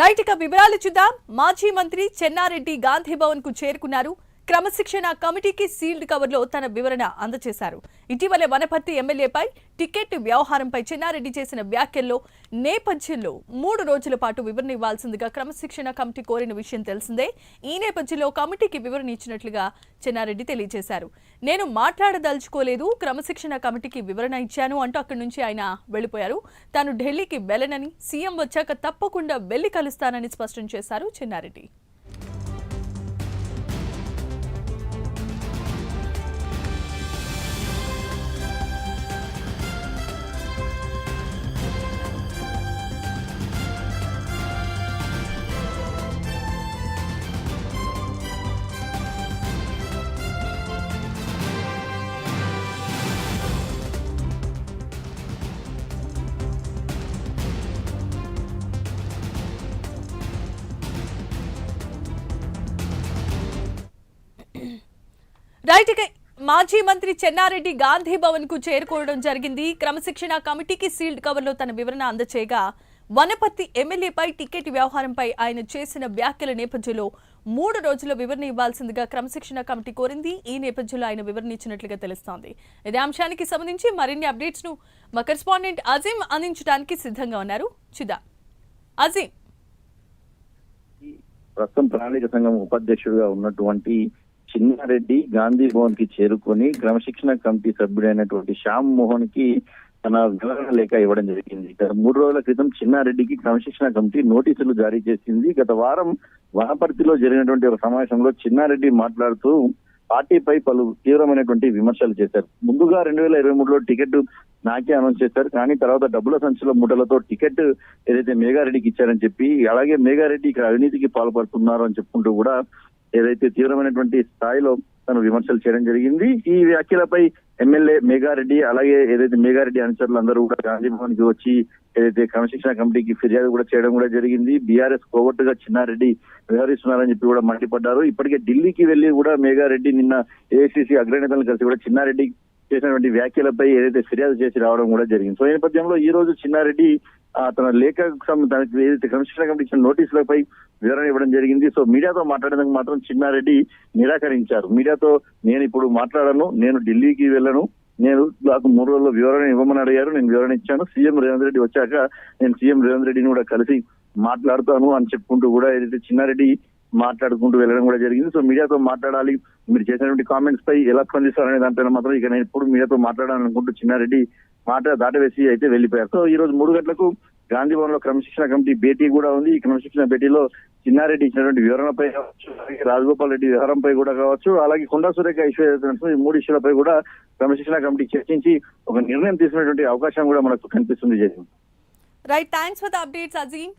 Right ఇక వివరాలు చూద్దాం. మాజీ మంత్రి చెన్నారెడ్డి గాంధీ భవన్ కు చేరుకున్నారు. క్రమశిక్షణ కమిటీకి సీల్డ్ కవర్ లో తన వివరణ అందజేశారు. ఇటీవలే వనపర్తి ఎమ్మెల్యేపై టికెట్ వ్యవహారంపై చెన్నారెడ్డి చేసిన వ్యాఖ్యల్లో నేపథ్యంలో 3 రోజుల పాటు వివరణ ఇవ్వాల్సిందిగా క్రమశిక్షణ కమిటీ కోరిన విషయం తెలిసిందే. ఈ నేపథ్యంలో కమిటీకి వివరణ ఇచ్చినట్లుగా చెన్నారెడ్డి తెలియజేశారు. నేను మాట్లాడదలుచుకోలేదు, క్రమశిక్షణ కమిటీకి వివరణ ఇచ్చాను అంటూ అక్కడి నుంచి ఆయన వెళ్లిపోయారు. తాను ఢిల్లీకి వెళ్లనని, సీఎం వచ్చాక తప్పకుండా వెళ్లి కలుస్తానని స్పష్టం చేశారు చెన్నారెడ్డి. రైట్ మాజీ మంత్రి చెన్నారెడ్డి గాంధీ భవన్ కు చేరుకోవడం జరిగింది. క్రమశిక్షణ కమిటీకి సీల్డ్ కవర్ లో తన వివరణ అందచేయగా వనపర్తి ఎమ్మెల్యేపై టికెట్ వ్యవహారంపై ఆయన చేసిన వ్యాఖ్యల నేపథ్యంలో 3 రోజుల వివరణ ఇవ్వాల్సిందిగా క్రమశిక్షణ కమిటీ కోరింది. ఈ నేపథ్యంలో ఆయన వివరణ ఇచ్చినట్లుగా తెలుస్తోంది. ఇదే అంశానికి సంబంధించి మరిన్ని అప్డేట్స్ ను మా కరెస్పాండెంట్ అజీం అందించడానికి సిద్ధంగా ఉన్నారు. చూద్దాం. అజీం, ప్రస్తుతం ప్రణాళిక సంఘం ఉపాధ్యక్షుడిగా ఉన్నటువంటి చిన్నారెడ్డి గాంధీ భవన్ కి చేరుకొని క్రమశిక్షణ కమిటీ సభ్యుడైనటువంటి శ్యామ్ మోహన్ కి తన వివరణ లేఖ ఇవ్వడం జరిగింది. గత 3 రోజుల క్రితం చిన్నారెడ్డికి క్రమశిక్షణ కమిటీ నోటీసులు జారీ చేసింది. గత వారం వనపర్తిలో జరిగినటువంటి ఒక సమావేశంలో చిన్నారెడ్డి మాట్లాడుతూ పార్టీపై పలు తీవ్రమైనటువంటి విమర్శలు చేశారు. ముందుగా 2023లో టికెట్ నాకే అనౌన్స్ చేశారు, కానీ తర్వాత డబ్బుల సంచుల మూటలతో టికెట్ ఏదైతే మేఘారెడ్డికి ఇచ్చారని చెప్పి, అలాగే మేఘారెడ్డి ఇక్కడ అవినీతికి పాల్పడుతున్నారు అని చెప్పుకుంటూ కూడా ఏదైతే తీవ్రమైనటువంటి స్థాయిలో తను విమర్శలు చేయడం జరిగింది. ఈ వ్యాఖ్యలపై ఎమ్మెల్యే మేఘారెడ్డి, అలాగే ఏదైతే మేఘారెడ్డి అనుచరులు అందరూ కూడా గాంధీ భవన్ కి వచ్చి ఏదైతే క్రమశిక్షణ కమిటీకి ఫిర్యాదు కూడా చేయడం కూడా జరిగింది. బీఆర్ఎస్ కోవట్టుగా చిన్నారెడ్డి వ్యవహరిస్తున్నారని చెప్పి కూడా మండిపడ్డారు. ఇప్పటికే ఢిల్లీకి వెళ్లి కూడా మేఘారెడ్డి నిన్న ఏఐసీసీ అగ్రనేతలను కలిసి కూడా చిన్నారెడ్డి చేసినటువంటి వ్యాఖ్యలపై ఏదైతే ఫిర్యాదు చేసి రావడం కూడా జరిగింది. సో ఈ నేపథ్యంలో ఈ రోజు చిన్నారెడ్డి తన లేఖకు తనకి ఏదైతే క్రమశిక్షణ కమిటీ ఇచ్చిన నోటీసులపై వివరణ ఇవ్వడం జరిగింది. సో మీడియాతో మాట్లాడడానికి మాత్రం చిన్నారెడ్డి నిరాకరించారు. మీడియాతో నేను ఇప్పుడు మాట్లాడను, నేను ఢిల్లీకి వెళ్ళను, నాకు 3 రోజుల్లో వివరణ ఇవ్వమని అడిగారు, నేను వివరణ ఇచ్చాను. సీఎం రేవంత్ రెడ్డి వచ్చాక నేను సీఎం రేవంత్ రెడ్డిని కూడా కలిసి మాట్లాడుతాను అని చెప్పుకుంటూ కూడా ఏదైతే చిన్నారెడ్డి మాట్లాడుకుంటూ వెళ్ళడం కూడా జరిగింది. సో మీడియాతో మాట్లాడాలి, మీరు చేసినటువంటి కామెంట్స్ పై ఎలా స్పందిస్తారనే దానిపైన మాత్రం ఇక నేను ఇప్పుడు మీడియాతో మాట్లాడాలనుకుంటూ చిన్నారెడ్డి మాట దాటవేసి అయితే వెళ్లిపోయారు. సో ఈ రోజు 3 గంటలకు గాంధీ భవన్ లో క్రమశిక్షణ కమిటీ భేటీ కూడా ఉంది. ఈ క్రమశిక్షణ భేటీలో చిన్నారెడ్డి ఇచ్చినటువంటి వివరణపై కావచ్చు, అలాగే రాజగోపాల్ రెడ్డి వ్యవహారంపై కూడా కావచ్చు, అలాగే కొండా సురేఖ ఇష్యూ ఈ 3 ఇష్యూలపై కూడా క్రమశిక్షణ కమిటీ చర్చించి ఒక నిర్ణయం తీసుకునేటువంటి అవకాశం కూడా మనకు కనిపిస్తుంది. Right, thanks for the updates Azeem.